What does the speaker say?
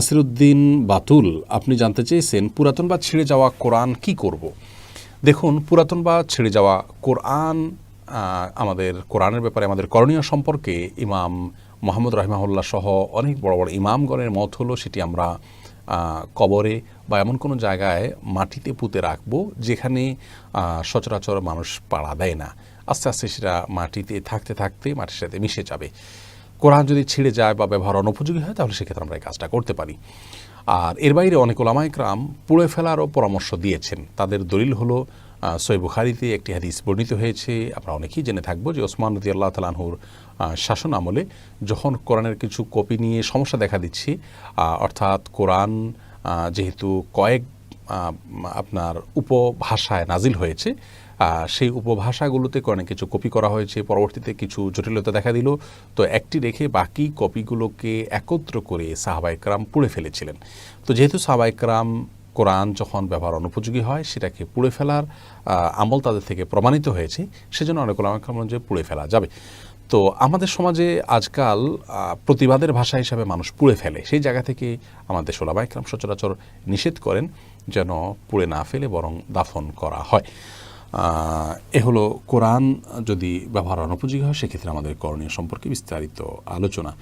নাসিরুদ্দিন বাতুল আপনি জানতে চেয়েছেন পুরাতন বা ছিঁড়ে যাওয়া কোরআন কি করব। দেখুন, পুরাতন বা ছিঁড়ে যাওয়া কোরআন, আমাদের কোরআনের ব্যাপারে আমাদের করণীয় সম্পর্কে ইমাম মোহাম্মদ রাহিমাহুল্লাহ সহ অনেক বড় বড় ইমামগণের মত হলো সেটি আমরা কবরে বা এমন কোনো জায়গায় মাটিতে পুঁতে রাখবো যেখানে সচরাচর মানুষ পাড়া দেয় না। আস্তে আস্তে সেটা মাটিতে থাকতে থাকতে মাটির সাথে মিশে যাবে। কোরআন যদি ছিঁড়ে যায় বা ব্যবহার অনুপযোগী হয় তাহলে সেক্ষেত্রে আমরা এই কাজটা করতে পারি। আর এর বাইরে অনেক ওলামা ইকরাম পুড়ে ফেলারও পরামর্শ দিয়েছেন। তাদের দলিল হলো সহিহ বুখারীতে একটি হাদিস বর্ণিত হয়েছে, আমরা অনেকেই জেনে থাকবো, যে ওসমান রাদিয়াল্লাহু তাআলা আনহুর শাসন আমলে যখন কোরআনের কিছু কপি নিয়ে সমস্যা দেখা দিচ্ছে, অর্থাৎ কোরআন যেহেতু কয়েক আপনার উপভাষায় নাজিল হয়েছে, সেই উপভাষাগুলোতে অনেক কিছু কপি করা হয়েছে, পরবর্তীতে কিছু জটিলতা দেখা দিল, তো একটি রেখে বাকি কপিগুলোকে একত্র করে সাহাবায়ে কেরাম পুড়ে ফেলেছিলেন। তো যেহেতু সাহাবায়ে কেরাম কোরআন যখন ব্যবহার অনুপযোগী হয় সেটাকে পুড়ে ফেলার আমল তাদের থেকে প্রমাণিত হয়েছে, সেজন্য অনেক ওলামা কেরাম যে পুড়ে ফেলা যাবে। তো আমাদের সমাজে আজকাল প্রতিবাদের ভাষা হিসাবে মানুষ পুড়ে ফেলে, সেই জায়গা থেকে আমাদের ওলামা ইকরাম সচরাচর নিষেধ করেন যেন পুড়ে না ফেলে বরং দাফন করা হয়। এ হলো কোরআন যদি ব্যবহার অনুপযোগী হয় সেক্ষেত্রে আমাদের করণীয় সম্পর্কে বিস্তারিত আলোচনা।